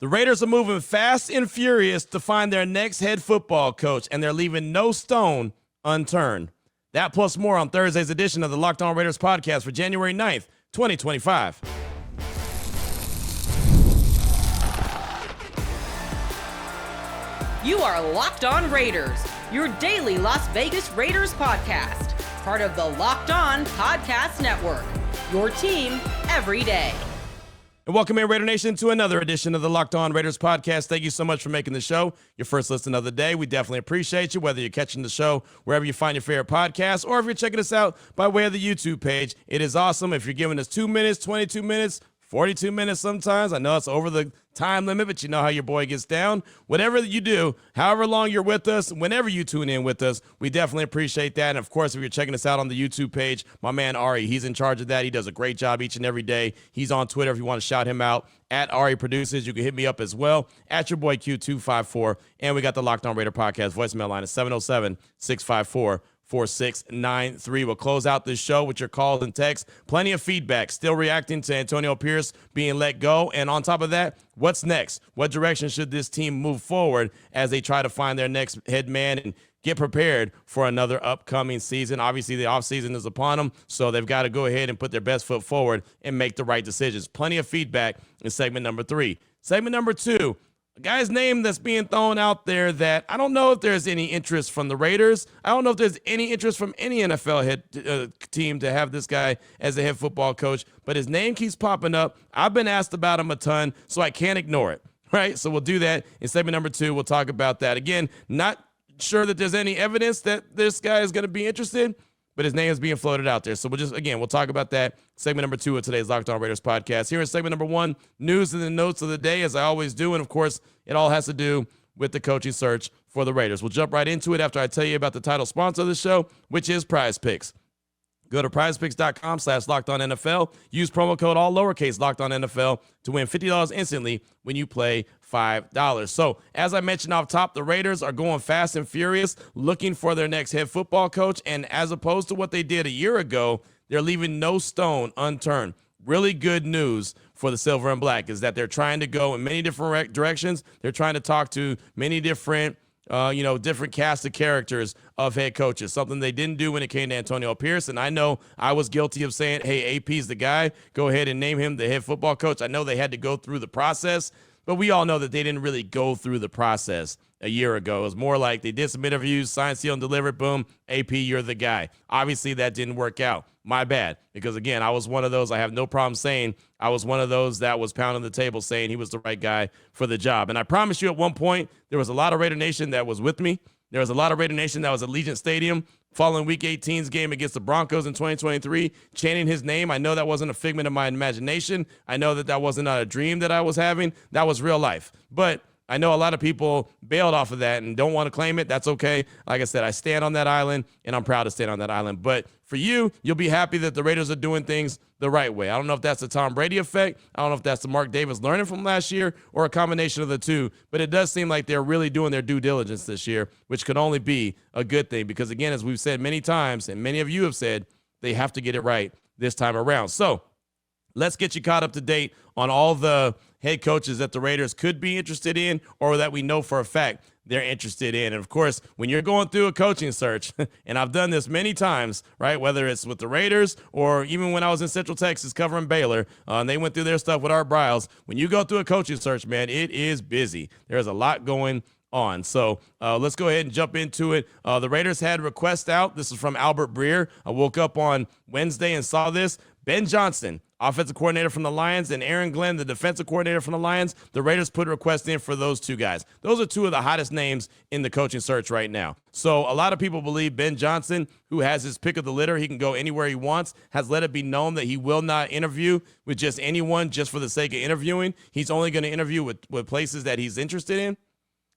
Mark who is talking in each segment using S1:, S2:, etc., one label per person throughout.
S1: The Raiders are moving fast and furious to find their next head football coach, and they're leaving no stone unturned. That plus more on Thursday's edition of the Locked On Raiders podcast for January 9th, 2025.
S2: You are Locked On Raiders, your daily Las Vegas Raiders podcast, part of the Locked On Podcast Network, your team every day.
S1: And welcome in, Raider Nation, to another edition of the Locked On Raiders podcast. Thank you so much for making the show your first listen of the day. We definitely appreciate you, whether you're catching the show wherever you find your favorite podcast or if you're checking us out by way of the YouTube page. It is awesome if you're giving us 2 minutes, 22 minutes, 42 minutes sometimes. I know it's over the time limit, but you know how your boy gets down. Whatever you do, however long you're with us, whenever you tune in with us, we definitely appreciate that. And, of course, if you're checking us out on the YouTube page, my man Ari, he's in charge of that. He does a great job each and every day. He's on Twitter if you want to shout him out. At Ari Produces, you can hit me up as well. At your boy Q254. And we got the Locked On Raider podcast voicemail line at 707-654-4693. We'll close out this show with your calls and texts. Plenty of feedback. Still reacting to Antonio Pierce being let go. And on top of that, what's next? What direction should this team move forward as they try to find their next head man and get prepared for another upcoming season? Obviously, the offseason is upon them, so they've got to go ahead and put their best foot forward and make the right decisions. Plenty of feedback in segment number 3. Segment number 2. A guy's name that's being thrown out there that I don't know if there's any interest from the Raiders. I don't know if there's any interest from any NFL head team to have this guy as a head football coach, but his name keeps popping up. I've been asked about him a ton, so I can't ignore it, right? So we'll do that in segment number 2. We'll talk about that. Again, not sure that there's any evidence that this guy is going to be interested, but his name is being floated out there. So we'll talk about that. Segment number 2 of today's Locked On Raiders podcast. Here in segment number 1, news and the notes of the day, as I always do. And of course, it all has to do with the coaching search for the Raiders. We'll jump right into it after I tell you about the title sponsor of the show, which is Prize Picks. Go to prizepicks.com/LockedOnNFL. Use promo code all lowercase LockedOnNFL to win $50 instantly when you play $5. So, as I mentioned off top, the Raiders are going fast and furious, looking for their next head football coach. And as opposed to what they did a year ago, they're leaving no stone unturned. Really good news for the Silver and Black is that they're trying to go in many different directions. They're trying to talk to many different different cast of characters of head coaches, something they didn't do when it came to Antonio Pierce. And I know I was guilty of saying, hey, AP's the guy. Go ahead and name him the head football coach. I know they had to go through the process, but we all know that they didn't really go through the process a year ago. It was more like they did some interviews, signed, sealed, and delivered. Boom, AP, you're the guy. Obviously, that didn't work out. My bad. Because, again, I was one of those. I have no problem saying I was one of those that was pounding the table saying he was the right guy for the job. And I promise you at one point, there was a lot of Raider Nation that was with me. There was a lot of Raider Nation that was at Allegiant Stadium following Week 18's game against the Broncos in 2023, chanting his name. I know that wasn't a figment of my imagination. I know that that wasn't a dream that I was having. That was real life. But I know a lot of people bailed off of that and don't want to claim it. That's okay. Like I said, I stand on that island, and I'm proud to stand on that island. But for you, you'll be happy that the Raiders are doing things the right way. I don't know if that's the Tom Brady effect. I don't know if that's the Mark Davis learning from last year or a combination of the two. But it does seem like they're really doing their due diligence this year, which could only be a good thing. Because, again, as we've said many times, and many of you have said, they have to get it right this time around. So let's get you caught up to date on all the head coaches that the Raiders could be interested in or that we know for a fact they're interested in. And, of course, when you're going through a coaching search, and I've done this many times, right, whether it's with the Raiders or even when I was in Central Texas covering Baylor, and they went through their stuff with Art Briles, when you go through a coaching search, man, it is busy. There's a lot going on. So let's go ahead and jump into it. The Raiders had requests out. This is from Albert Breer. I woke up on Wednesday and saw this. Ben Johnson, offensive coordinator from the Lions, and Aaron Glenn, the defensive coordinator from the Lions. The Raiders put a request in for those two guys. Those are two of the hottest names in the coaching search right now. So a lot of people believe Ben Johnson, who has his pick of the litter, he can go anywhere he wants, has let it be known that he will not interview with just anyone just for the sake of interviewing. He's only going to interview with places that he's interested in.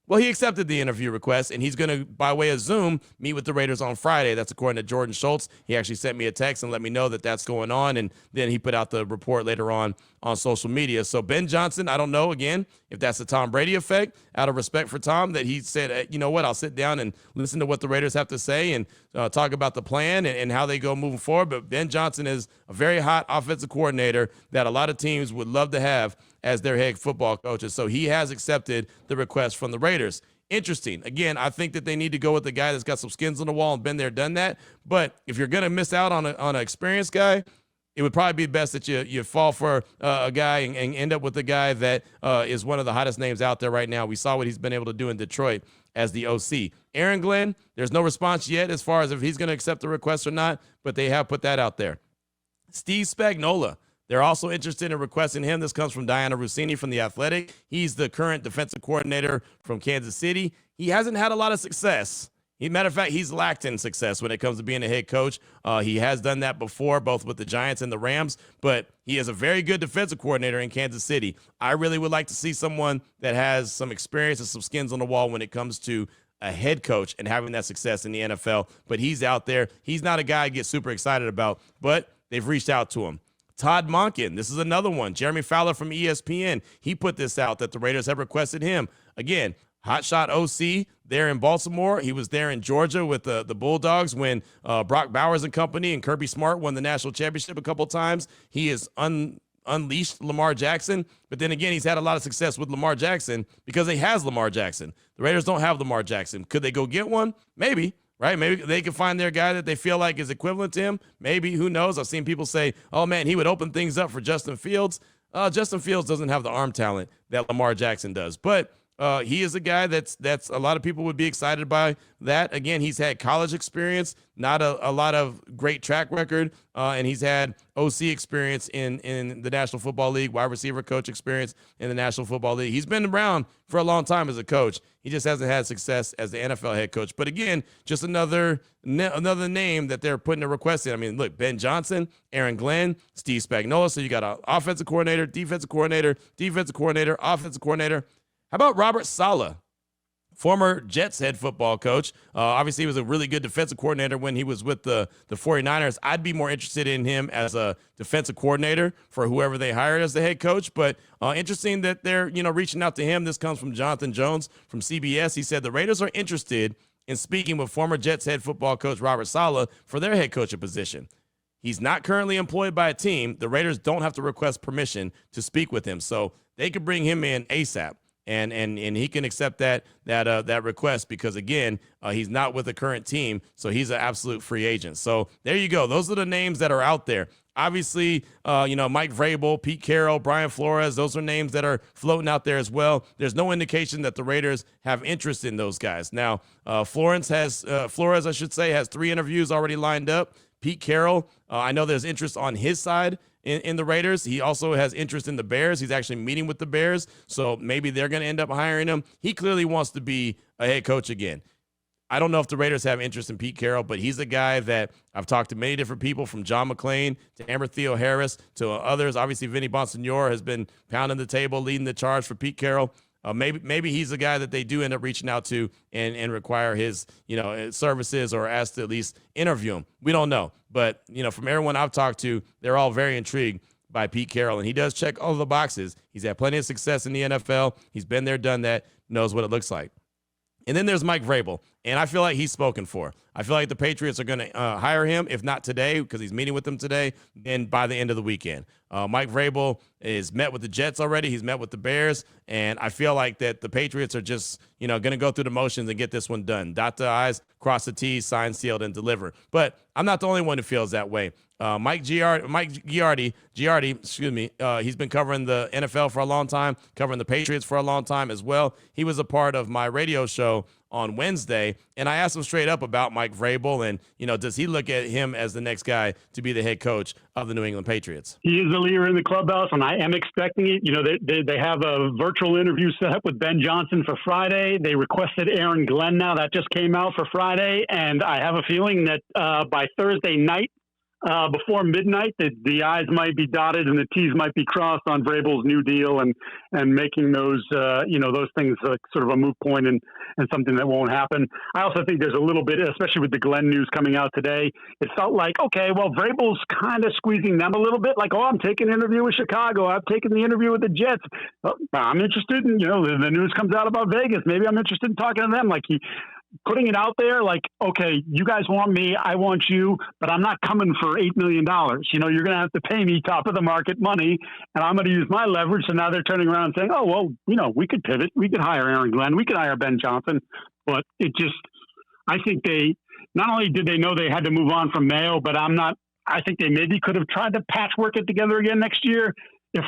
S1: Well, he accepted the interview request, and he's going to, by way of Zoom, meet with the Raiders on Friday. That's according to Jordan Schultz. He actually sent me a text and let me know that that's going on, and then he put out the report later on social media. So Ben Johnson, I don't know, again, if that's the Tom Brady effect, out of respect for Tom, that he said, you know what, I'll sit down and listen to what the Raiders have to say and talk about the plan and how they go moving forward. But Ben Johnson is a very hot offensive coordinator that a lot of teams would love to have as their head football coaches. So he has accepted the request from the Raiders. Interesting. Again, I think that they need to go with the guy that's got some skins on the wall and been there, done that. But if you're going to miss out on an experienced guy, it would probably be best that you fall for a guy and end up with a guy that is one of the hottest names out there right now. We saw what he's been able to do in Detroit as the OC. Aaron Glenn, there's no response yet as far as if he's going to accept the request or not, but they have put that out there. Steve Spagnuolo, they're also interested in requesting him. This comes from Diana Rossini from The Athletic. He's the current defensive coordinator from Kansas City. He hasn't had a lot of success. Matter of fact, he's lacked in success when it comes to being a head coach. He has done that before, both with the Giants and the Rams, but he is a very good defensive coordinator in Kansas City. I really would like to see someone that has some experience and some skins on the wall when it comes to a head coach and having that success in the NFL, but he's out there. He's not a guy I get super excited about, but they've reached out to him. Todd Monken, this is another one. Jeremy Fowler from ESPN, he put this out that the Raiders have requested him. Again, hotshot OC there in Baltimore. He was there in Georgia with the Bulldogs when Brock Bowers and company and Kirby Smart won the national championship a couple times. He has unleashed Lamar Jackson, but then again, he's had a lot of success with Lamar Jackson because he has Lamar Jackson. The Raiders don't have Lamar Jackson. Could they go get one? Maybe. Right? Maybe they can find their guy that they feel like is equivalent to him. Maybe. Who knows? I've seen people say, oh, man, he would open things up for Justin Fields. Justin Fields doesn't have the arm talent that Lamar Jackson does. But he is a guy that's a lot of people would be excited by that. Again, he's had college experience, not a lot of great track record, and he's had OC experience in the National Football League, wide receiver coach experience in the National Football League. He's been around for a long time as a coach. He just hasn't had success as the NFL head coach. But again, just another name that they're putting a request in. I mean, look, Ben Johnson, Aaron Glenn, Steve Spagnuolo. So you got an offensive coordinator, defensive coordinator, offensive coordinator. How about Robert Saleh, former Jets head football coach? Obviously, he was a really good defensive coordinator when he was with the 49ers. I'd be more interested in him as a defensive coordinator for whoever they hired as the head coach. But interesting that they're reaching out to him. This comes from Jonathan Jones from CBS. He said the Raiders are interested in speaking with former Jets head football coach Robert Saleh for their head coaching position. He's not currently employed by a team. The Raiders don't have to request permission to speak with him, so they could bring him in ASAP. And he can accept that request because, again, he's not with the current team, so he's an absolute free agent. So there you go. Those are the names that are out there. Obviously, Mike Vrabel, Pete Carroll, Brian Flores, those are names that are floating out there as well. There's no indication that the Raiders have interest in those guys. Now, Flores, has 3 interviews already lined up. Pete Carroll, I know there's interest on his side in the Raiders. He also has interest in the Bears. He's actually meeting with the Bears, so maybe they're going to end up hiring him. He clearly wants to be a head coach again. I don't know if the Raiders have interest in Pete Carroll, but he's a guy that I've talked to many different people, from John McClain to Amber Theo Harris to others. Obviously, Vinny Bonsignore has been pounding the table, leading the charge for Pete Carroll. Maybe he's a guy that they do end up reaching out to and require his services, or ask to at least interview him. We don't know, but from everyone I've talked to, they're all very intrigued by Pete Carroll, and he does check all the boxes. He's had plenty of success in the NFL. He's been there, done that, knows what it looks like. And then there's Mike Vrabel, and I feel like he's spoken for. I feel like the Patriots are going to hire him, if not today, because he's meeting with them today, then by the end of the weekend. Mike Vrabel is met with the Jets already. He's met with the Bears, and I feel like that the Patriots are just, going to go through the motions and get this one done. Dot the I's, cross the T's, sign, sealed, and deliver. But I'm not the only one who feels that way. Mike Giardi, he's been covering the NFL for a long time, covering the Patriots for a long time as well. He was a part of my radio show on Wednesday, and I asked him straight up about Mike Vrabel, and does he look at him as the next guy to be the head coach of the New England Patriots?
S3: He is the leader in the clubhouse, and I am expecting it. They have a virtual interview set up with Ben Johnson for Friday. They requested Aaron Glenn now. That just came out for Friday, and I have a feeling that by Thursday night, before midnight, the I's might be dotted and the T's might be crossed on Vrabel's new deal, and making those those things sort of a moot point and something that won't happen. I also think there's a little bit, especially with the Glenn news coming out today, it felt like, okay, well, Vrabel's kind of squeezing them a little bit, like, oh, I'm taking an interview with Chicago, I've taken the interview with the Jets. Well, I'm interested in, the news comes out about Vegas. Maybe I'm interested in talking to them. Like putting it out there like, okay, you guys want me, I want you, but I'm not coming for $8 million. You're going to have to pay me top of the market money, and I'm going to use my leverage. So now they're turning around and saying, oh, well, we could pivot. We could hire Aaron Glenn. We could hire Ben Johnson. But I think not only did they know they had to move on from Mayo, but I think they maybe could have tried to patchwork it together again next year. If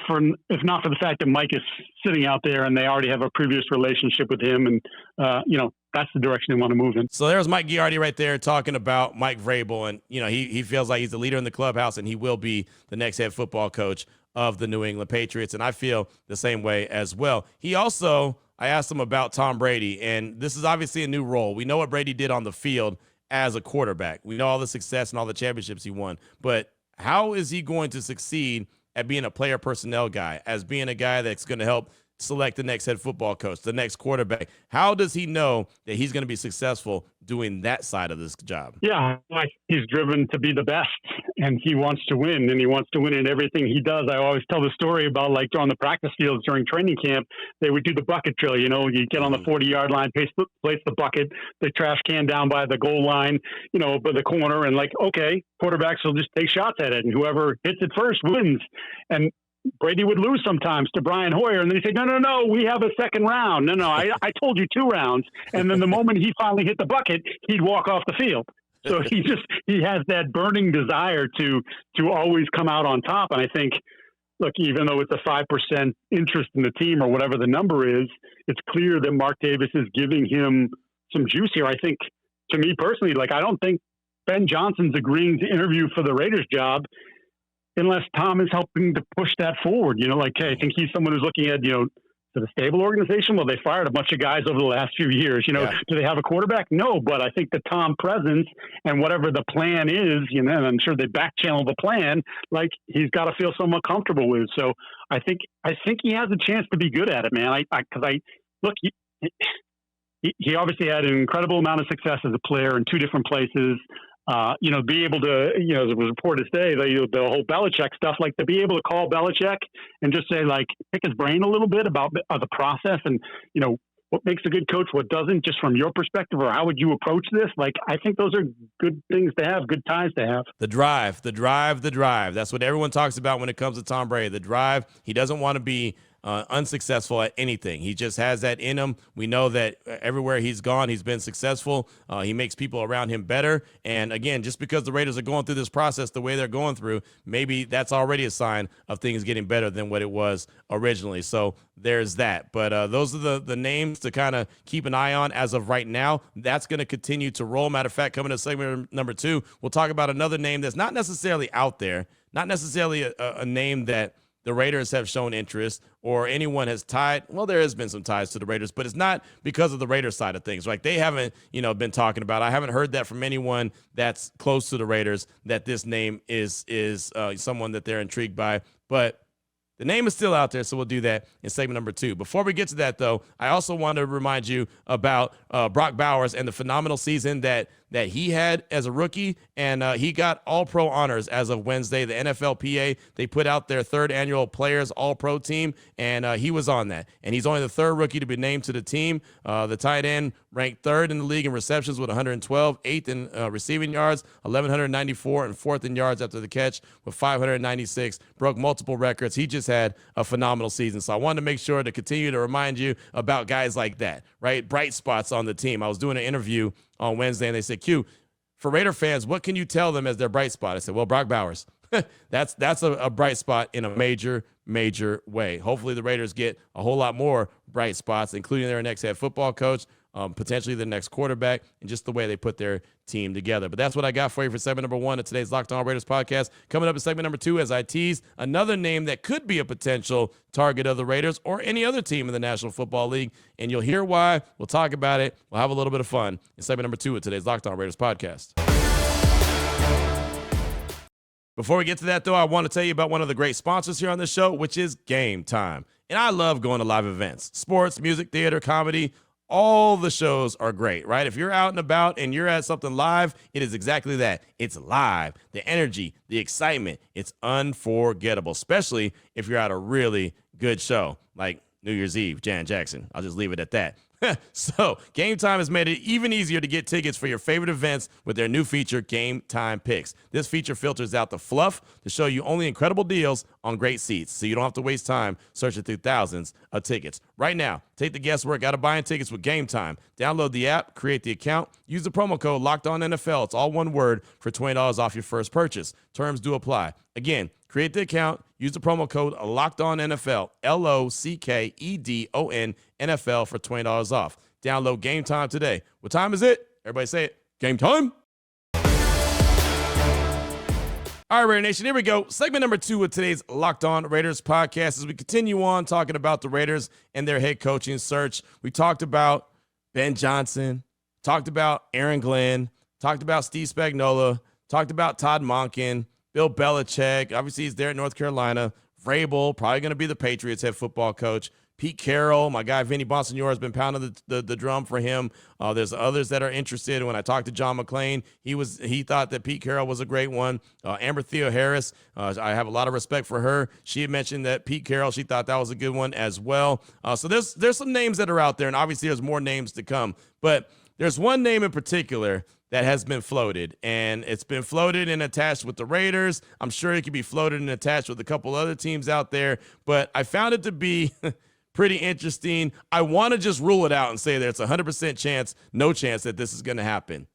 S3: not for the fact that Mike is sitting out there and they already have a previous relationship with him, and that's the direction they want to move in.
S1: So there's Mike Giardi right there talking about Mike Vrabel, and he feels like he's the leader in the clubhouse, and he will be the next head football coach of the New England Patriots, and I feel the same way as well. I asked him about Tom Brady, and this is obviously a new role. We know what Brady did on the field as a quarterback. We know all the success and all the championships he won, but how is he going to succeed at being a player personnel guy, as being a guy that's going to help select the next head football coach, the next quarterback? How does he know that he's going to be successful doing that side of this job?
S3: Yeah, he's driven to be the best, and he wants to win, and he wants to win in everything he does. I always tell the story about on the practice fields during training camp, they would do the bucket drill. You get on the 40-yard line, place the bucket, the trash can down by the goal line, by the corner, and okay, quarterbacks will just take shots at it, and whoever hits it first wins. And Brady would lose sometimes to Brian Hoyer, and then he'd say, no, we have a second round. No, I told you 2 rounds. And then the moment he finally hit the bucket, he'd walk off the field. So he has that burning desire to always come out on top. And I think, look, even though it's a 5% interest in the team or whatever the number is, it's clear that Mark Davis is giving him some juice here. I think, to me personally, I don't think Ben Johnson's agreeing to interview for the Raiders job unless Tom is helping to push that forward. Hey, I think he's someone who's looking at, the stable organization. Well, they fired a bunch of guys over the last few years. Do they have a quarterback? No, but I think the Tom presence and whatever the plan is, and I'm sure they back channel the plan, he's got to feel somewhat comfortable with. So I think he has a chance to be good at it, man. He obviously had an incredible amount of success as a player in 2 different places. Be able to, as it was reported today, the whole Belichick stuff, to be able to call Belichick and just say, pick his brain a little bit about the process and, what makes a good coach, what doesn't, just from your perspective, or how would you approach this? I think those are good things to have, good ties to have.
S1: The drive. That's what everyone talks about when it comes to Tom Brady. The drive. He doesn't want to be unsuccessful at anything. He just has that in him. We know that everywhere he's gone, he's been successful. He makes people around him better. And again, just because the Raiders are going through this process the way they're going through, maybe that's already a sign of things getting better than what it was originally. So there's that. But those are the names to kind of keep an eye on as of right now. That's going to continue to roll. Matter of fact, coming to segment number 2, we'll talk about another name that's not necessarily out there, not necessarily a name that the Raiders have shown interest or anyone has tied. Well, there has been some ties to the Raiders, but it's not because of the Raiders side of things. They haven't, been talking about. I haven't heard that from anyone that's close to the Raiders that this name is someone that they're intrigued by. But the name is still out there, so we'll do that in segment number 2. Before we get to that, though, I also want to remind you about Brock Bowers and the phenomenal season that he had as a rookie, and he got All-Pro honors as of Wednesday. The NFLPA, they put out their 3rd annual Players All-Pro team, and he was on that. And he's only the 3rd rookie to be named to the team. The tight end ranked 3rd in the league in receptions with 112, 8th in receiving yards, 1,194, and 4th in yards after the catch with 596. Broke multiple records. He just had a phenomenal season. So I wanted to make sure to continue to remind you about guys like that, right? Bright spots on the team. I was doing an interview on Wednesday, and they said, Q, for Raider fans, what can you tell them as their bright spot? I said, well, Brock Bowers. That's a bright spot in a major way. Hopefully the Raiders get a whole lot more bright spots, including their next head football coach, potentially the next quarterback, and just the way they put their team together. But that's what I got for you for segment number 1 of today's Locked On Raiders podcast. Coming up in segment number 2, as I tease, another name that could be a potential target of the Raiders or any other team in the National Football League, and you'll hear why. We'll talk about it. We'll have a little bit of fun in segment number 2 of today's Locked On Raiders podcast. Before we get to that, though, I want to tell you about one of the great sponsors here on the show, which is GameTime. And I love going to live events, sports, music, theater, comedy. All the shows are great, right? If you're out and about and you're at something live, it is exactly that. It's live. The energy, the excitement, it's unforgettable, especially if you're at a really good show. New Year's Eve, Jan Jackson. I'll just leave it at that. So, Game Time has made it even easier to get tickets for your favorite events with their new feature, Game Time Picks. This feature filters out the fluff to show you only incredible deals on great seats, so you don't have to waste time searching through thousands of tickets. Right now, take the guesswork out of buying tickets with Game Time. Download the app, create the account, use the promo code LOCKEDONNFL. It's all one word for $20 off your first purchase. Terms do apply. Again, create the account, use the promo code LOCKEDONNFL, LOCKEDON NFL for $20 off. Download Game Time today. What time is it? Everybody say it. Game time. All right, Raider Nation, here we go. Segment number 2 of today's Locked On Raiders podcast as we continue on talking about the Raiders and their head coaching search. We talked about Ben Johnson, talked about Aaron Glenn, talked about Steve Spagnuolo, talked about Todd Monken, Bill Belichick. Obviously, he's there at North Carolina. Vrabel, probably going to be the Patriots head football coach. Pete Carroll, my guy Vinny Bonsignore has been pounding the drum for him. There's others that are interested. When I talked to John McClain, he thought that Pete Carroll was a great one. Amber Theo-Harris, I have a lot of respect for her. She had mentioned that Pete Carroll, she thought that was a good one as well. So there's some names that are out there, and obviously there's more names to come. But there's one name in particular that has been floated, and it's been floated and attached with the Raiders. I'm sure it could be floated and attached with a couple other teams out there, but I found it to be pretty interesting. I want to just rule it out and say there's a 100% chance, no chance that this is going to happen.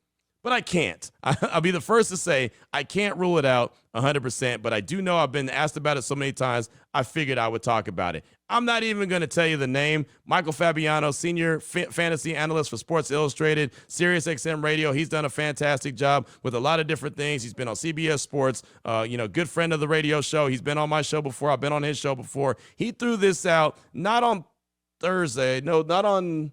S1: But I can't. I'll be the first to say I can't rule it out 100%, but I do know I've been asked about it so many times, I figured I would talk about it. I'm not even going to tell you the name. Michael Fabiano, senior fantasy analyst for Sports Illustrated, SiriusXM Radio. He's done a fantastic job with a lot of different things. He's been on CBS Sports, good friend of the radio show. He's been on my show before. I've been on his show before. He threw this out not on Thursday. No, not on,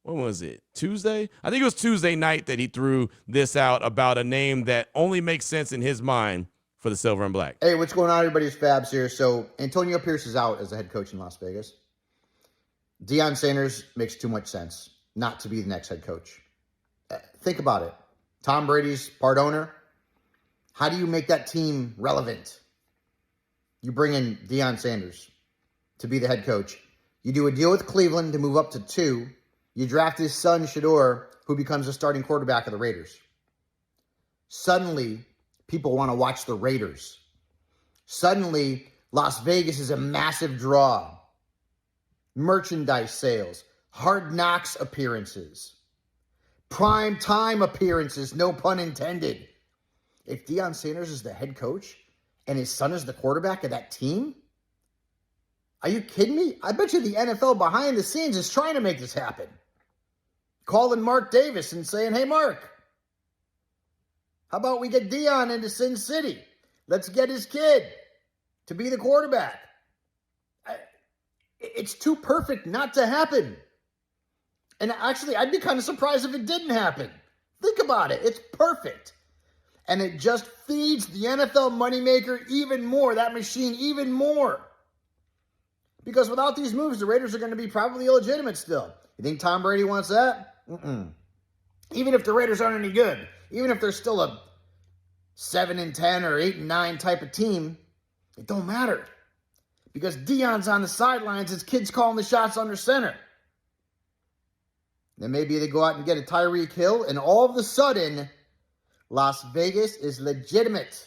S1: when was it? Tuesday? I think it was Tuesday night that he threw this out about a name that only makes sense in his mind for the Silver and Black.
S4: Hey, what's going on, everybody? It's Fabs here. So Antonio Pierce is out as the head coach in Las Vegas. Deion Sanders makes too much sense not to be the next head coach. Think about it. Tom Brady's part owner. How do you make that team relevant? You bring in Deion Sanders to be the head coach. You do a deal with Cleveland to move up to 2. You draft his son, Shador, who becomes the starting quarterback of the Raiders. Suddenly, people want to watch the Raiders. Suddenly, Las Vegas is a massive draw. Merchandise sales, Hard Knocks appearances, prime time appearances, no pun intended. If Deion Sanders is the head coach and his son is the quarterback of that team, are you kidding me? I bet you the NFL behind the scenes is trying to make this happen. Calling Mark Davis and saying, hey, Mark, how about we get Deion into Sin City? Let's get his kid to be the quarterback. It's too perfect not to happen. And actually, I'd be kind of surprised if it didn't happen. Think about it. It's perfect. And it just feeds the NFL moneymaker even more, that machine even more. Because without these moves, the Raiders are going to be probably illegitimate still. You think Tom Brady wants that? Even if the Raiders aren't any good, even if they're still a 7-10 or 8-9 type of team, it don't matter. Because Deion's on the sidelines, his kid's calling the shots under center. Then maybe they go out and get a Tyreek Hill, and all of a sudden, Las Vegas is legitimate.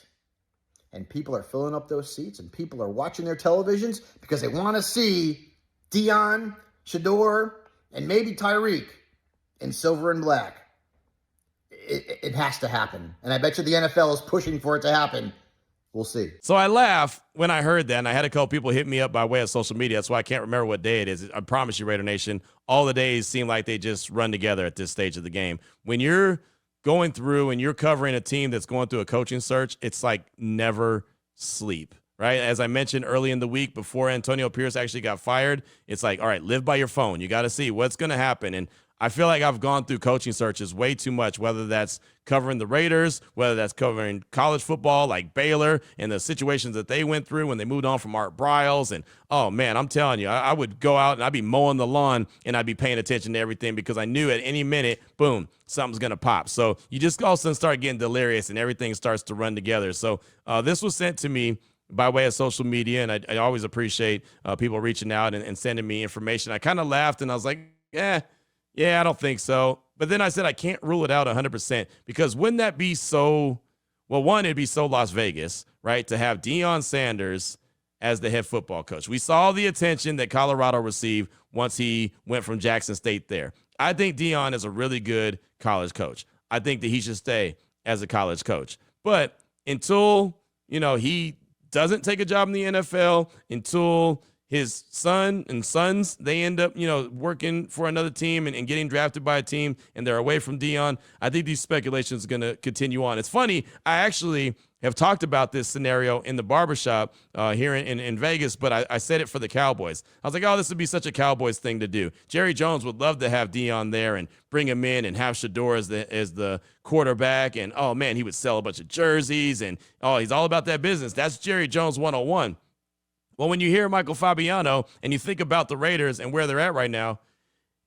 S4: And people are filling up those seats, and people are watching their televisions because they want to see Deion, Shador, and maybe Tyreek in silver and black. It has to happen. And I bet you the NFL is pushing for it to happen. We'll see.
S1: So I laugh when I heard that, and I had a couple people hit me up by way of social media. That's why I can't remember what day it is. I promise you, Raider Nation, all the days seem like they just run together at this stage of the game. When you're going through and you're covering a team that's going through a coaching search, it's like never sleep, right? As I mentioned early in the week before Antonio Pierce actually got fired, it's like, all right, live by your phone. You got to see what's going to happen. And I feel like I've gone through coaching searches way too much, whether that's covering the Raiders, whether that's covering college football like Baylor and the situations that they went through when they moved on from Art Briles. And, oh, man, I'm telling you, I would go out and I'd be mowing the lawn and I'd be paying attention to everything because I knew at any minute, boom, something's going to pop. So you just all of a sudden start getting delirious and everything starts to run together. So this was sent to me by way of social media, and I always appreciate people reaching out and sending me information. I kind of laughed, and I was like, yeah, I don't think so. But then I said I can't rule it out 100% because wouldn't that be so – well, one, it'd be so Las Vegas, right, to have Deion Sanders as the head football coach. We saw the attention that Colorado received once he went from Jackson State there. I think Deion is a really good college coach. I think that he should stay as a college coach. But until, he doesn't take a job in the NFL, until his son and sons, they end up, working for another team and getting drafted by a team and they're away from Deion, I think these speculations are going to continue on. It's funny. I actually have talked about this scenario in the barbershop here in Vegas, but I said it for the Cowboys. I was like, oh, this would be such a Cowboys thing to do. Jerry Jones would love to have Deion there and bring him in and have Shador as the quarterback. And, oh, man, he would sell a bunch of jerseys. And, oh, he's all about that business. That's Jerry Jones 101. Well, when you hear Michael Fabiano and you think about the Raiders and where they're at right now,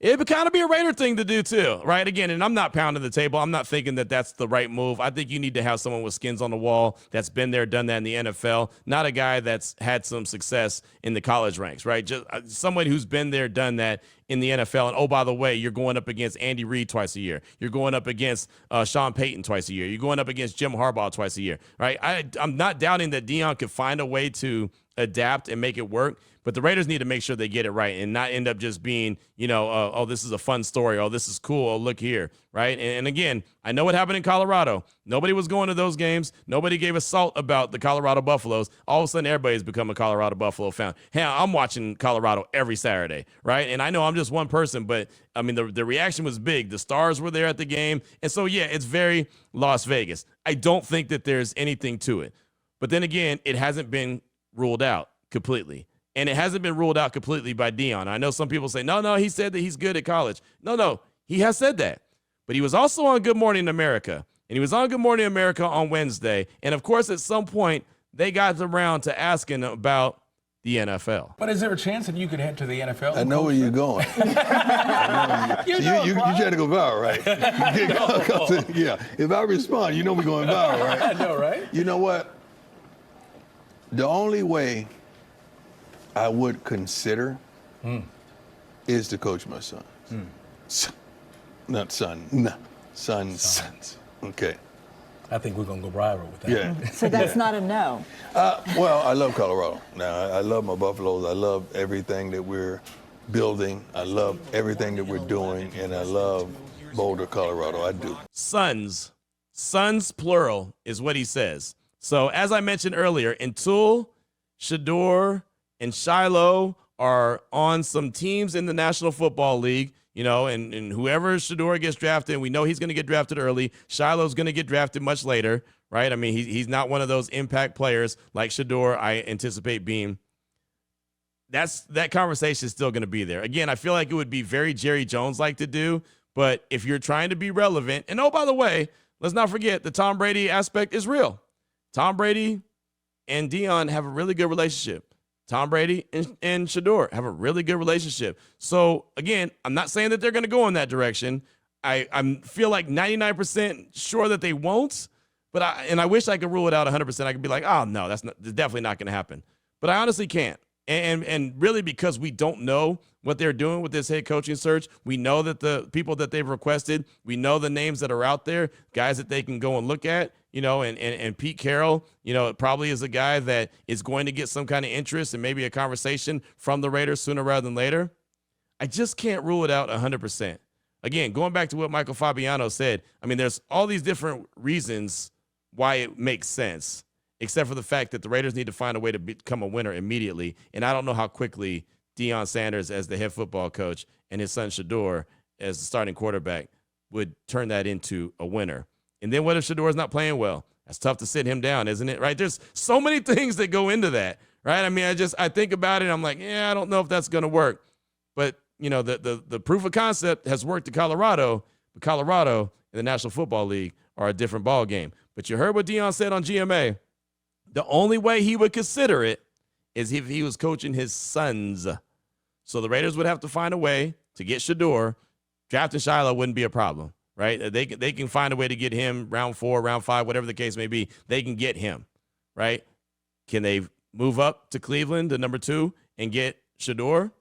S1: it would kind of be a Raider thing to do too, right? Again, and I'm not pounding the table. I'm not thinking that that's the right move. I think you need to have someone with skins on the wall that's been there, done that in the NFL, not a guy that's had some success in the college ranks, right? Just someone who's been there, done that in the NFL. And, oh, by the way, you're going up against Andy Reid twice a year. You're going up against Sean Payton twice a year. You're going up against Jim Harbaugh twice a year, right? I'm not doubting that Deion could find a way to adapt and make it work, but the Raiders need to make sure they get it right and not end up just being, oh, this is a fun story. Oh, this is cool. Oh, look here, right? And again, I know what happened in Colorado. Nobody was going to those games. Nobody gave a salt about the Colorado Buffaloes. All of a sudden, everybody's become a Colorado Buffalo fan. Hey, I'm watching Colorado every Saturday, right? And I know I'm just one person, but, I mean, the reaction was big. The stars were there at the game. And so, yeah, it's very Las Vegas. I don't think that there's anything to it. But then again, it hasn't been ruled out completely. And it hasn't been ruled out completely by Deion. I know some people say, no, he said that he's good at college. No, he has said that. But he was also on Good Morning America. And he was on Good Morning America on Wednesday. And, of course, at some point, they got around to asking about the NFL.
S5: But is there a chance that you could head to the NFL?
S6: I know where you're going. you try to go viral, right? Yeah. If I respond, you know we're going viral, right?
S5: I know, right?
S6: You know what? The only way I would consider is to coach my son. Not son. No. Sons. Okay.
S5: I think we're going to go viral with that.
S6: Yeah.
S7: So that's not a no.
S6: Well, I love Colorado. Now, I love my Buffaloes. I love everything that we're building. I love everything that we're doing. And I love Boulder, Colorado. I do.
S1: Sons plural is what he says. So as I mentioned earlier, until Shador and Shiloh are on some teams in the National Football League, and whoever Shador gets drafted, and we know he's going to get drafted early. Shiloh's going to get drafted much later, right? I mean, he's not one of those impact players like Shador I anticipate being. That conversation is still going to be there. Again, I feel like it would be very Jerry Jones-like to do, but if you're trying to be relevant, and oh, by the way, let's not forget the Tom Brady aspect is real. Tom Brady and Deion have a really good relationship. Tom Brady and Shador have a really good relationship. So, again, I'm not saying that they're going to go in that direction. I feel like 99% sure that they won't, but I wish I could rule it out 100%. I could be like, oh, no, that's definitely not going to happen. But I honestly can't. And really because we don't know what they're doing with this head coaching search. We know that the people that they've requested, we know the names that are out there, guys that they can go and look at, and Pete Carroll, probably is a guy that is going to get some kind of interest and maybe a conversation from the Raiders sooner rather than later. I just can't rule it out 100%. Again, going back to what Michael Fabiano said, I mean, there's all these different reasons why it makes sense, except for the fact that the Raiders need to find a way to become a winner immediately. And I don't know how quickly Deion Sanders as the head football coach and his son Shador as the starting quarterback would turn that into a winner. And then what if Shador's not playing well? That's tough to sit him down, isn't it? Right? There's so many things that go into that, right? I mean, I think about it. I'm like, I don't know if that's going to work. But, the proof of concept has worked in Colorado, but Colorado and the National Football League are a different ball game. But you heard what Deion said on GMA. The only way he would consider it is if he was coaching his sons. So the Raiders would have to find a way to get Shador. Drafting Shiloh wouldn't be a problem, right? They can find a way to get him round 4, round 5, whatever the case may be. They can get him, right? Can they move up to Cleveland to number 2 and get Shador?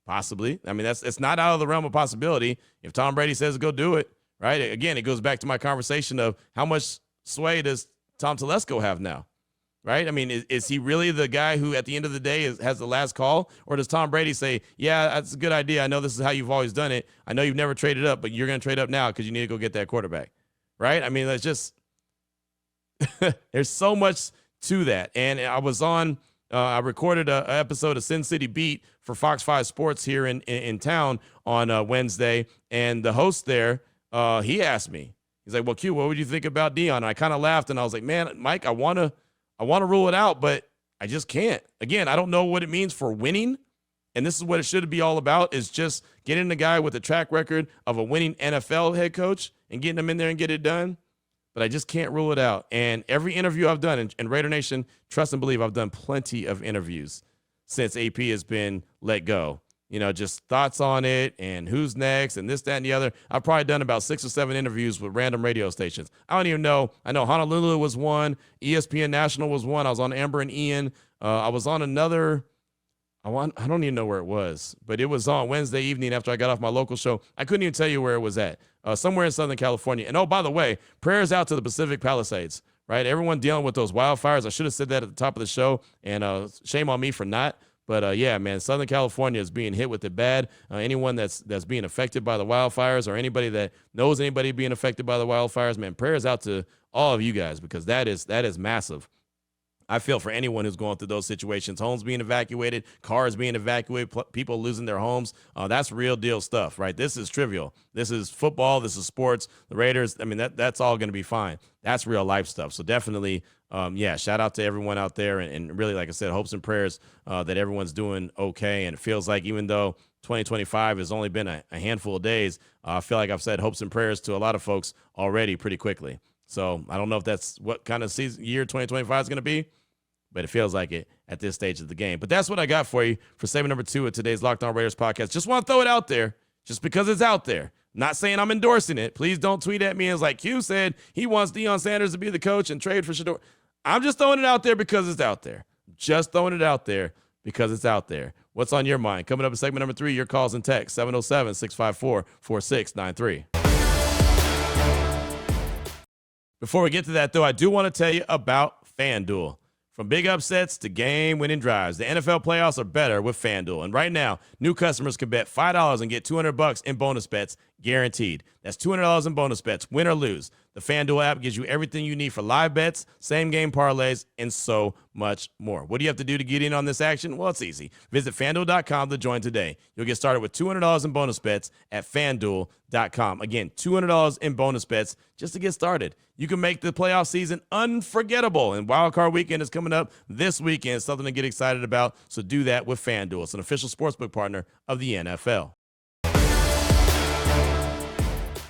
S1: Possibly. I mean, it's not out of the realm of possibility. If Tom Brady says go do it, right? Again, it goes back to my conversation of how much sway does Tom Telesco have now, right? I mean, is he really the guy who at the end of the day has the last call? Or does Tom Brady say, yeah, that's a good idea. I know this is how you've always done it. I know you've never traded up, but you're going to trade up now because you need to go get that quarterback, right? I mean, that's just – there's so much to that. And I was on I recorded an episode of Sin City Beat for Fox 5 Sports here in town on Wednesday, and the host there, he asked me, he's like, well, Q, what would you think about Deion? And I kind of laughed, and I was like, man, Mike, I want to rule it out, but I just can't. Again, I don't know what it means for winning, and this is what it should be all about, is just getting a guy with a track record of a winning NFL head coach and getting him in there and get it done. But I just can't rule it out. And every interview I've done, and Raider Nation, trust and believe, I've done plenty of interviews since AP has been let go. You know, just thoughts on it and who's next and this, that, and the other. I've probably done about 6 or 7 interviews with random radio stations. I don't even know. I know Honolulu was one. ESPN National was one. I was on Amber and Ian. I was on another. I don't even know where it was, but it was on Wednesday evening after I got off my local show. I couldn't even tell you where it was at. Somewhere in Southern California. And, oh, by the way, prayers out to the Pacific Palisades, right? Everyone dealing with those wildfires. I should have said that at the top of the show, and shame on me for not. But, yeah, man, Southern California is being hit with it bad. Anyone that's being affected by the wildfires, or anybody that knows anybody being affected by the wildfires, man, prayers out to all of you guys, because that is massive. I feel for anyone who's going through those situations, homes being evacuated, cars being evacuated, people losing their homes. That's real deal stuff, right? This is trivial. This is football. This is sports. The Raiders, I mean, that's all going to be fine. That's real life stuff. So definitely, yeah, shout out to everyone out there. And really, like I said, hopes and prayers that everyone's doing okay. And it feels like even though 2025 has only been a handful of days, I feel like I've said hopes and prayers to a lot of folks already pretty quickly. So I don't know if that's what kind of year 2025 is going to be, but it feels like it at this stage of the game. But that's what I got for you for segment number 2 of today's Locked On Raiders podcast. Just want to throw it out there just because it's out there. Not saying I'm endorsing it. Please don't tweet at me as like Q said he wants Deion Sanders to be the coach and trade for Shador. I'm just throwing it out there because it's out there. Just throwing it out there because it's out there. What's on your mind? Coming up in segment number 3, your calls and texts, 707-654-4693. Before we get to that, though, I do want to tell you about FanDuel. From big upsets to game-winning drives, the NFL playoffs are better with FanDuel. And right now, new customers can bet $5 and get $200 in bonus bets guaranteed. That's $200 in bonus bets, win or lose. The FanDuel app gives you everything you need for live bets, same-game parlays, and so much more. What do you have to do to get in on this action? Well, it's easy. Visit FanDuel.com to join today. You'll get started with $200 in bonus bets at FanDuel.com. Again, $200 in bonus bets just to get started. You can make the playoff season unforgettable, and Wild Card Weekend is coming up this weekend, something to get excited about, so do that with FanDuel. It's an official sportsbook partner of the NFL.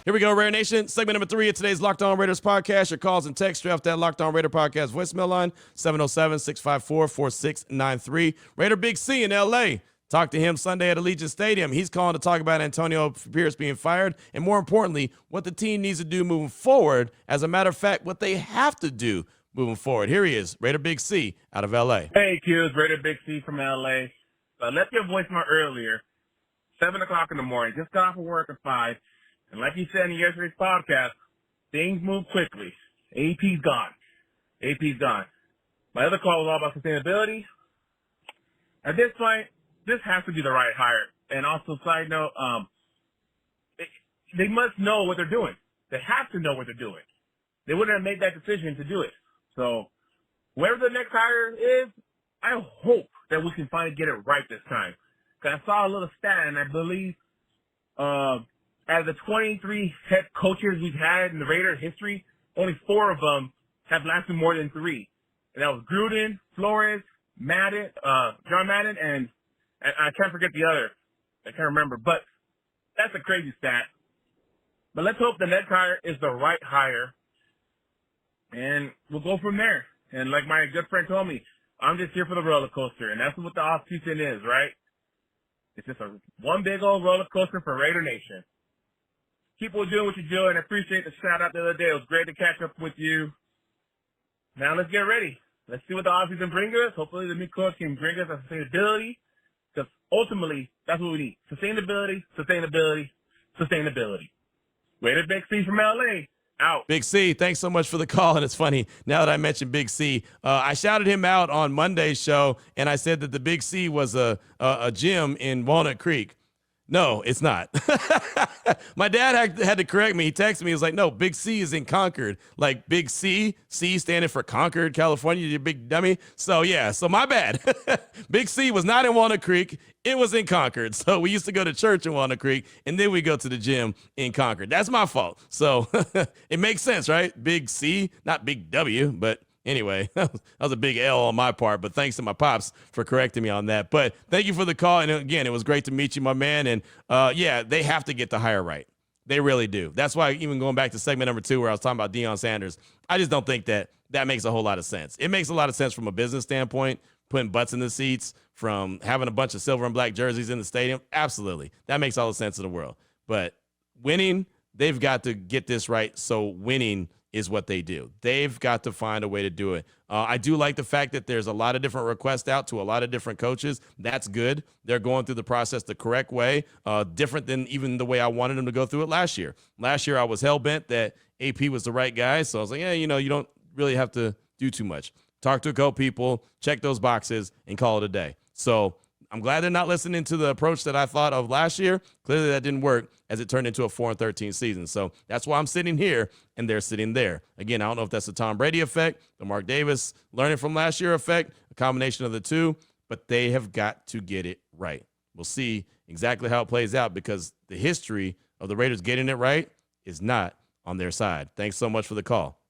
S1: Here we go, Raider Nation. Segment number 3 of today's Locked On Raiders podcast. Your calls and texts straight off that Locked On Raider podcast voicemail line, 707-654-4693. Raider Big C in L.A. Talked to him Sunday at Allegiant Stadium. He's calling to talk about Antonio Pierce being fired, and more importantly, what the team needs to do moving forward. As a matter of fact, what they have to do moving forward. Here he is, Raider Big C out of L.A.
S7: Hey, Q, it's Raider Big C from L.A. Left your voicemail earlier, 7 o'clock in the morning. Just got off of work at 5. And like you said in yesterday's podcast, things move quickly. AP's gone. AP's gone. My other call was all about sustainability. At this point, this has to be the right hire. And also, side note, they must know what they're doing. They have to know what they're doing. They wouldn't have made that decision to do it. So, whoever the next hire is, I hope that we can finally get it right this time. Because I saw a little stat, and I believe out of the 23 head coaches we've had in the Raider history, only 4 of them have lasted more than 3. And that was Gruden, Flores, Madden, John Madden, and I can't forget the other. I can't remember. But that's a crazy stat. But let's hope the next hire is the right hire. And we'll go from there. And like my good friend told me, I'm just here for the roller coaster. And that's what the off-season is, right? It's just one big old roller coaster for Raider Nation. Keep on doing what you're doing. I appreciate the shout out the other day. It was great to catch up with you. Now let's get ready. Let's see what the offseason brings us. Hopefully the new coach can bring us a sustainability, because ultimately that's what we need. Sustainability, sustainability, sustainability. Rated Big C from LA. Out.
S1: Big C, thanks so much for the call. And it's funny, now that I mentioned Big C, I shouted him out on Monday's show, and I said that the Big C was a gym in Walnut Creek. No, it's not. My dad had to correct me. He texted me. He was like, no, Big C is in Concord. Like Big C standing for Concord, California, you big dummy. So, yeah, so my bad. Big C was not in Walnut Creek. It was in Concord. So we used to go to church in Walnut Creek, and then we go to the gym in Concord. That's my fault. So it makes sense, right? Big C, not Big W, but anyway, that was a big L on my part, but thanks to my pops for correcting me on that. But thank you for the call. And again, it was great to meet you, my man. And yeah, they have to get the hire right. They really do. That's why even going back to segment number 2 where I was talking about Deion Sanders, I just don't think that makes a whole lot of sense. It makes a lot of sense from a business standpoint, putting butts in the seats, from having a bunch of silver and black jerseys in the stadium. Absolutely. That makes all the sense in the world. But winning, they've got to get this right. So winning is what they do. They've got to find a way to do it. I do like the fact that there's a lot of different requests out to a lot of different coaches. That's good. They're going through the process the correct way, different than even the way I wanted them to go through it last year. Last year, I was hell-bent that AP was the right guy, so I was like, yeah, you don't really have to do too much. Talk to a couple people, check those boxes, and call it a day. So I'm glad they're not listening to the approach that I thought of last year. Clearly that didn't work as it turned into a 4-13 season. So that's why I'm sitting here and they're sitting there. Again, I don't know if that's the Tom Brady effect, the Mark Davis learning from last year effect, a combination of the two, but they have got to get it right. We'll see exactly how it plays out because the history of the Raiders getting it right is not on their side. Thanks so much for the call.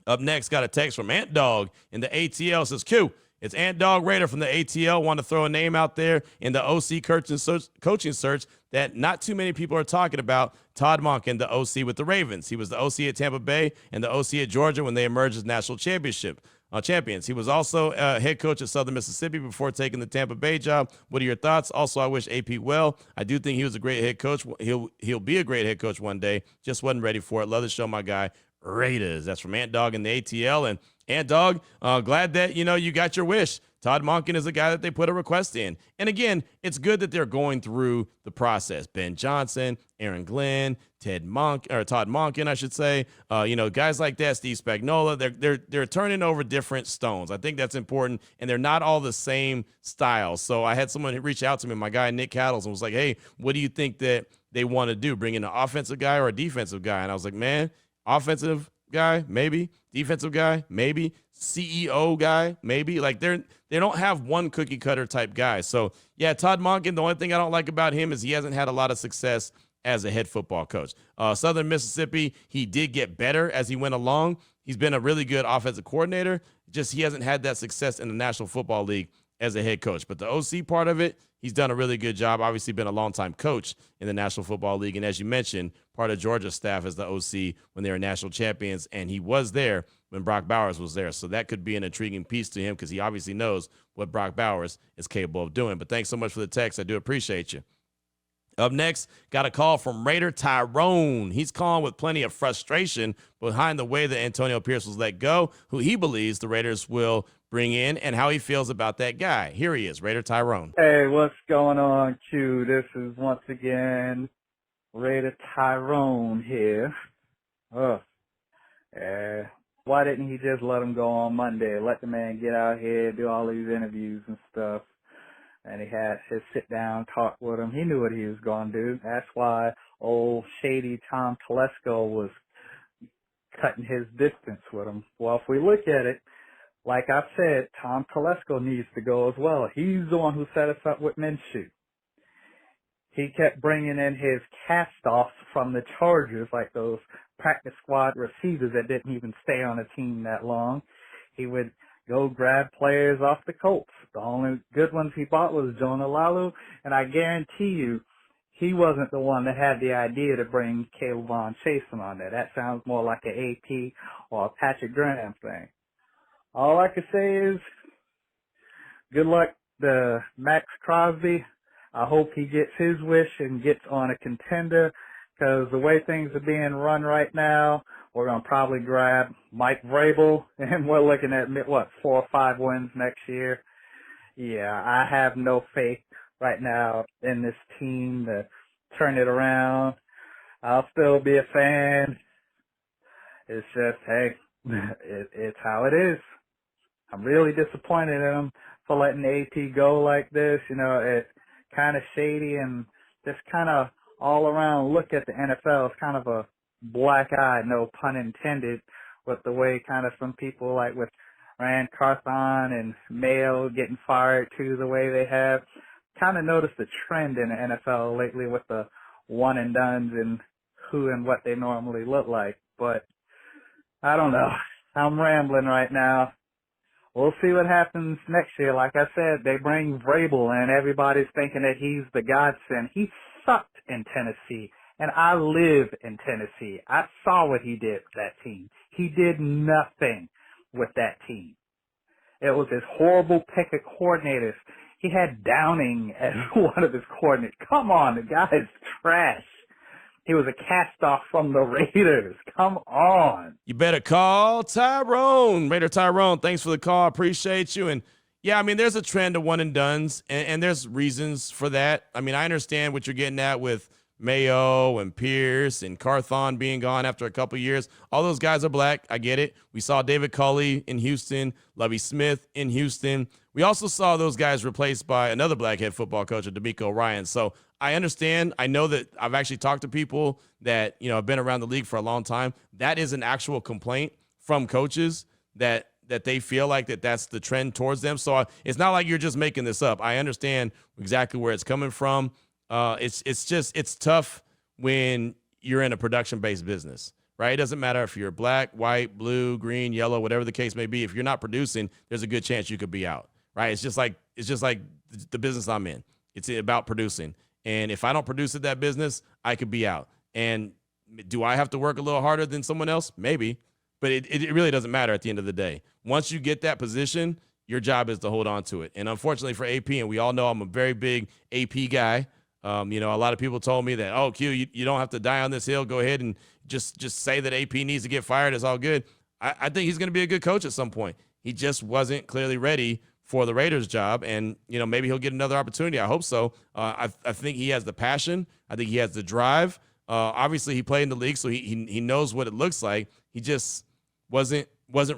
S1: Up next, got a text from Ant Dog in the ATL. Says, Q, it's Ant Dog Raider from the ATL. Want to throw a name out there in the OC coaching search that not too many people are talking about. Todd Monken, the OC with the Ravens. He was the OC at Tampa Bay and the OC at Georgia when they emerged as national champions. He was also head coach at Southern Mississippi before taking the Tampa Bay job. What are your thoughts? Also, I wish AP well. I do think he was a great head coach. He'll be a great head coach one day. Just wasn't ready for it. Love the show, my guy. Raiders. That's from Ant Dog in the ATL. And Ant Dog, glad that, you got your wish. Todd Monken is a guy that they put a request in. And again, it's good that they're going through the process. Ben Johnson, Aaron Glenn, Todd Monken, I should say. Guys like that, Steve Spagnuolo, they're turning over different stones. I think that's important, and they're not all the same style. So I had someone reach out to me, my guy Nick Cattles, and was like, hey, what do you think that they want to do? Bring in an offensive guy or a defensive guy? And I was like, man, offensive guy, maybe. Defensive guy, maybe. CEO guy, maybe. Like they don't have one cookie cutter type guy. So yeah, Todd Monken, the only thing I don't like about him is he hasn't had a lot of success as a head football coach. Southern Mississippi, he did get better as he went along. He's been a really good offensive coordinator. Just he hasn't had that success in the National Football League as a head coach. But the OC part of it, he's done a really good job. Obviously been a longtime coach in the National Football League. And as you mentioned, part of Georgia's staff as the OC when they were national champions. And he was there when Brock Bowers was there. So that could be an intriguing piece to him because he obviously knows what Brock Bowers is capable of doing. But thanks so much for the text. I do appreciate you. Up next, got a call from Raider Tyrone. He's calling with plenty of frustration behind the way that Antonio Pierce was let go, who he believes the Raiders will bring in, and how he feels about that guy. Here he is, Raider Tyrone.
S8: Hey, what's going on, Q? This is once again Raider Tyrone here. Why didn't he just let him go on Monday? Let the man get out here, do all these interviews and stuff. And he had his sit-down talk with him. He knew what he was going to do. That's why old shady Tom Telesco was cutting his distance with him. Well, if we look at it, like I said, Tom Telesco needs to go as well. He's the one who set us up with Minshew. He kept bringing in his cast-offs from the Chargers, like those practice squad receivers that didn't even stay on a team that long. He would go grab players off the Colts. The only good ones he bought was Jonah Lalu, and I guarantee you he wasn't the one that had the idea to bring Caleb Von Chasen on there. That sounds more like an AP or a Patrick Graham thing. All I can say is good luck to Max Crosby. I hope he gets his wish and gets on a contender, because the way things are being run right now, we're going to probably grab Mike Vrabel, and we're looking at, 4 or 5 wins next year. Yeah, I have no faith right now in this team to turn it around. I'll still be a fan. It's just, hey, it's how it is. I'm really disappointed in them for letting AP go like this. You know, it's kind of shady and just kind of all around look at the NFL. It's kind of a black eye, no pun intended, with the way kind of some people like with Rand Carthon and Mayo getting fired too the way they have. Kind of noticed the trend in the NFL lately with the one and dones and who and what they normally look like. But I don't know. I'm rambling right now. We'll see what happens next year. Like I said, they bring Vrabel and everybody's thinking that he's the godsend. He sucked in Tennessee, and I live in Tennessee. I saw what he did with that team. He did nothing with that team. It was this horrible pick of coordinators. He had Downing as one of his coordinators. Come on, the guy is trash. He was a cast-off from the Raiders. Come on.
S1: You better call Tyrone. Raider Tyrone, thanks for the call. Appreciate you. And, yeah, I mean, there's a trend of one-and-dones, and there's reasons for that. I mean, I understand what you're getting at with Mayo and Pierce and Carthon being gone after a couple years. All those guys are black. I get it. We saw David Culley in Houston, Lovie Smith in Houston. We also saw those guys replaced by another black head football coach, D'Amico Ryan. So I understand. I know that I've actually talked to people that, you know, have been around the league for a long time. That is an actual complaint from coaches that they feel like that's the trend towards them. So it's not like you're just making this up. I understand exactly where it's coming from. It's tough when you're in a production-based business, right? It doesn't matter if you're black, white, blue, green, yellow, whatever the case may be. If you're not producing, there's a good chance you could be out, right? It's just like the business I'm in. It's about producing. And if I don't produce at that business, I could be out. And do I have to work a little harder than someone else? Maybe. But it really doesn't matter at the end of the day. Once you get that position, your job is to hold on to it. And unfortunately for AP, and we all know I'm a very big AP guy, you know, a lot of people told me that, oh, Q, you don't have to die on this hill. Go ahead and just say that AP needs to get fired. It's all good. I think he's going to be a good coach at some point. He just wasn't clearly ready for the Raiders job. And, you know, maybe he'll get another opportunity. I hope so. I think he has the passion. I think he has the drive. Obviously, he played in the league, so he knows what it looks like. He just wasn't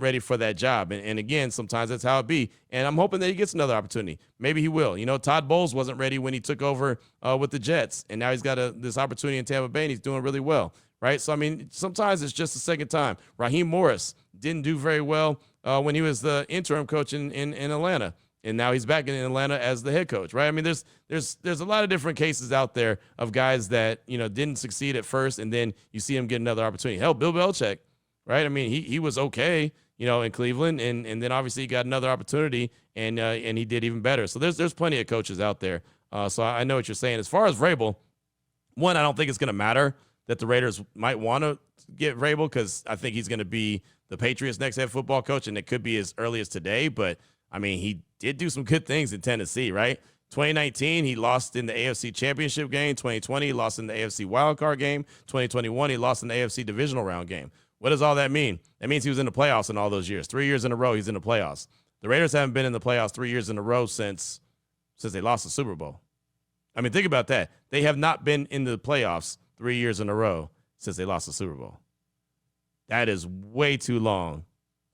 S1: ready for that job. And again, sometimes that's how it be. And I'm hoping that he gets another opportunity. Maybe he will. You know, Todd Bowles wasn't ready when he took over with the Jets. And now he's got this opportunity in Tampa Bay, and he's doing really well, right? So, I mean, sometimes it's just a second time. Raheem Morris didn't do very well when he was the interim coach in Atlanta. And now he's back in Atlanta as the head coach, right? I mean, there's a lot of different cases out there of guys that, you know, didn't succeed at first, and then you see him get another opportunity. Hell, Bill Belichick, right? I mean, he was okay, you know, in Cleveland, and then obviously he got another opportunity, and he did even better. So there's plenty of coaches out there. So I know what you're saying. As far as Vrabel, one, I don't think it's going to matter that the Raiders might want to get Vrabel, because I think he's going to be the Patriots' next head football coach, and it could be as early as today. But, I mean, he did do some good things in Tennessee, right? 2019, he lost in the AFC Championship game. 2020, he lost in the AFC wildcard game. 2021, he lost in the AFC divisional round game. What does all that mean? That means he was in the playoffs in all those years. 3 years in a row, he's in the playoffs. The Raiders haven't been in the playoffs 3 years in a row since they lost the Super Bowl. I mean, think about that. They have not been in the playoffs 3 years in a row since they lost the Super Bowl. That is way too long,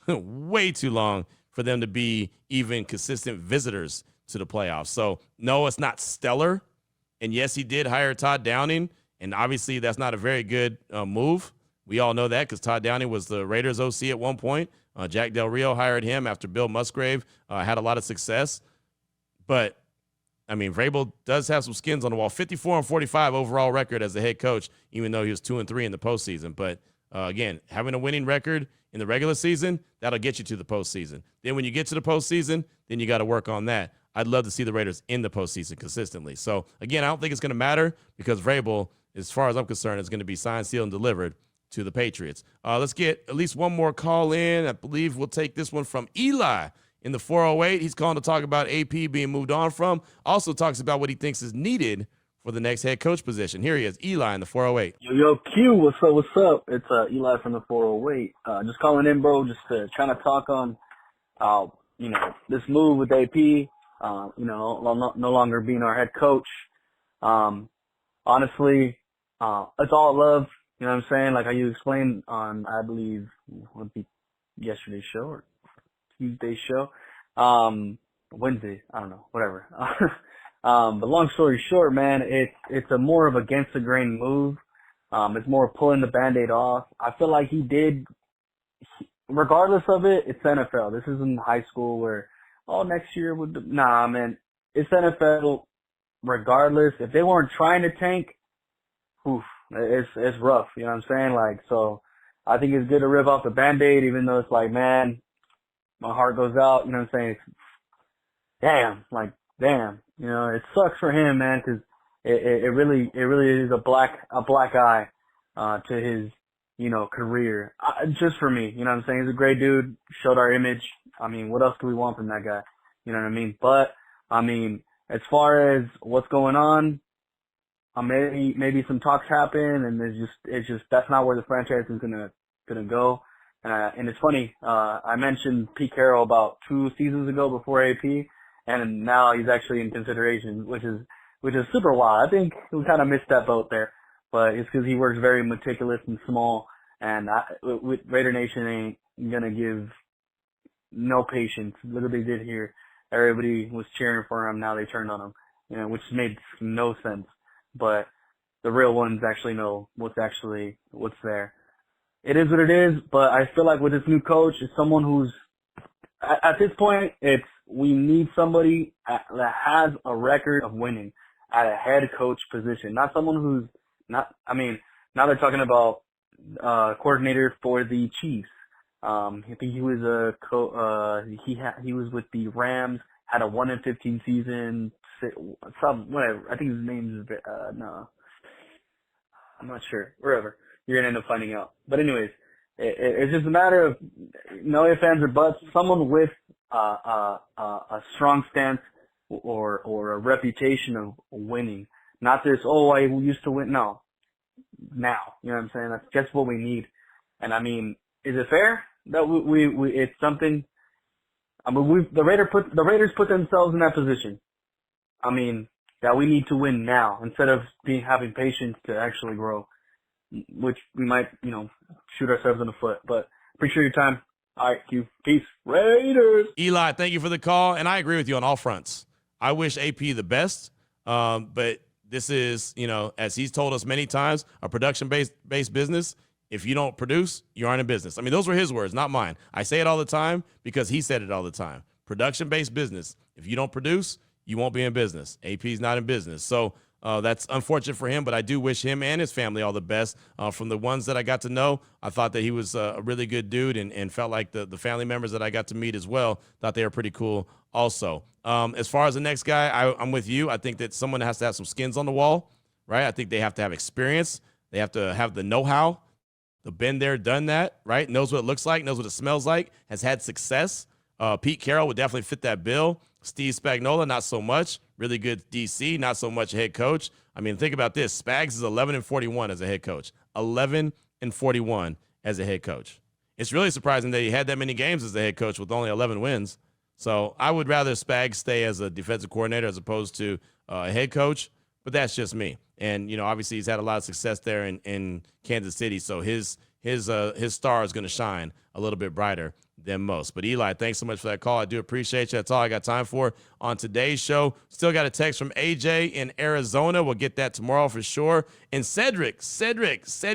S1: way too long for them to be even consistent visitors to the playoffs. So, no, it's not stellar. And, yes, he did hire Todd Downing, and obviously that's not a very good move. We all know that because Todd Downing was the Raiders OC at one point. Jack Del Rio hired him after Bill Musgrave had a lot of success. But, I mean, Vrabel does have some skins on the wall. 54-45 overall record as the head coach, even though he was 2-3 in the postseason. But, again, having a winning record in the regular season, that'll get you to the postseason. Then when you get to the postseason, then you got to work on that. I'd love to see the Raiders in the postseason consistently. So, again, I don't think it's going to matter because Vrabel, as far as I'm concerned, is going to be signed, sealed, and delivered to the Patriots. Let's get at least one more call in. I believe we'll take this one from Eli in the 408. He's calling to talk about AP being moved on from. Also talks about what he thinks is needed for the next head coach position. Here he is, Eli in the 408.
S9: Yo, Q, what's up, what's up? It's Eli from the 408. Just calling in, bro, just to kind of talk on, this move with AP, no longer being our head coach. Honestly, it's all love, you know what I'm saying? Like how you explained on, I believe, would be yesterday's show or Tuesday's show. Wednesday, I don't know, whatever. But long story short, man, it's a more of against the grain move. It's more pulling the Band-Aid off. I feel like he did, regardless of it, it's NFL. This isn't high school where, next year nah, man, it's NFL regardless. If they weren't trying to tank, it's rough, you know what I'm saying? Like, so I think it's good to rip off the Band-Aid, even though it's like, man, my heart goes out, you know what I'm saying? It's, damn, you know, it sucks for him, man, because it really is a black eye to his, career. Just for me, you know what I'm saying? He's a great dude, showed our image. I mean, what else do we want from that guy? You know what I mean? But I mean, as far as what's going on, maybe some talks happen, and it's just that's not where the franchise is gonna go. And it's funny, I mentioned Pete Carroll about 2 seasons ago before AP, and now he's actually in consideration, which is super wild. I think we kind of missed that boat there, but it's because he works very meticulous and small, and with Raider Nation ain't gonna give no patience. Look what they did here. Everybody was cheering for him. Now they turned on him, which made no sense. But the real ones actually know what's there. It is what it is, but I feel like with this new coach, it's someone who's, at this point, we need somebody that has a record of winning at a head coach position. Not someone who's now they're talking about coordinator for the Chiefs. I think he was he was with the Rams, had a 1-15 season, whatever. I think his name is, no, I'm not sure. Wherever. You're going to end up finding out. But anyways, it's just a matter of no ifs, ands, or buts. Someone with a strong stance or a reputation of winning. Not this, I used to win. No. Now. You know what I'm saying? That's just what we need. And I mean, is it fair that we it's something? I mean, the Raiders put themselves in that position. I mean, that we need to win now instead of having patience to actually grow, which we might, shoot ourselves in the foot. But appreciate your time. All right, Q. Peace. Raiders.
S1: Eli, thank you for the call, and I agree with you on all fronts. I wish AP the best, but this is, as he's told us many times, a production-based business. If you don't produce, you aren't in business. I mean, those were his words, not mine. I say it all the time because he said it all the time. Production-based business. If you don't produce, you won't be in business. AP's not in business. So that's unfortunate for him, but I do wish him and his family all the best. From the ones that I got to know, I thought that he was a really good dude and felt like the family members that I got to meet as well thought they were pretty cool also. As far as the next guy, I'm with you. I think that someone has to have some skins on the wall, right? I think they have to have experience. They have to have the know-how. Been there, done that, right? Knows what it looks like, knows what it smells like, has had success. Pete Carroll would definitely fit that bill. Steve Spagnuolo, not so much. Really good DC, not so much head coach. I mean, think about this. Spags is 11-41 as a head coach. 11-41 as a head coach. It's really surprising that he had that many games as a head coach with only 11 wins. So I would rather Spags stay as a defensive coordinator as opposed to a head coach, but that's just me. And, obviously he's had a lot of success there in Kansas City, so his star is going to shine a little bit brighter than most. But Eli, thanks so much for that call. I do appreciate you. That's all I got time for on today's show. Still got a text from AJ in Arizona. We'll get that tomorrow for sure. And Cedric said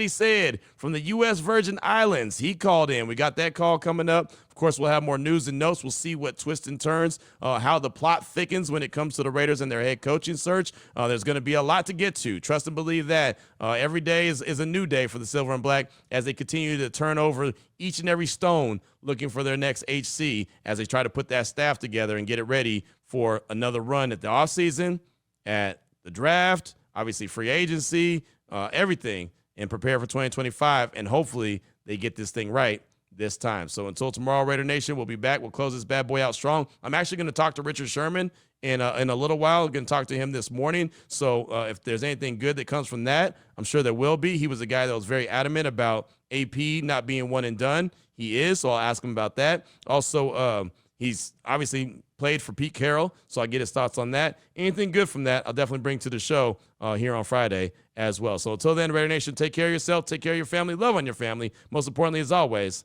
S1: he said from the U.S. Virgin Islands. He called in. We got that call coming up. Of course, we'll have more news and notes. We'll see what twists and turns, how the plot thickens when it comes to the Raiders and their head coaching search. There's going to be a lot to get to. Trust and believe that. Every day is a new day for the Silver and Black as they continue to turn over each and every stone looking for their next HC as they try to put that staff together and get it ready for another run at the offseason, at the draft, obviously free agency, everything, and prepare for 2025. And hopefully they get this thing right this time. So until tomorrow, Raider Nation, we'll be back. We'll close this bad boy out strong. I'm actually going to talk to Richard Sherman in a little while. I'm going to talk to him this morning. So if there's anything good that comes from that, I'm sure there will be. He was a guy that was very adamant about AP not being one and done. He is, so I'll ask him about that. Also, he's obviously played for Pete Carroll, so I'll get his thoughts on that. Anything good from that, I'll definitely bring to the show here on Friday as well. So until then, Raider Nation, take care of yourself, take care of your family, love on your family. Most importantly, as always,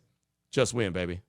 S1: just win, baby.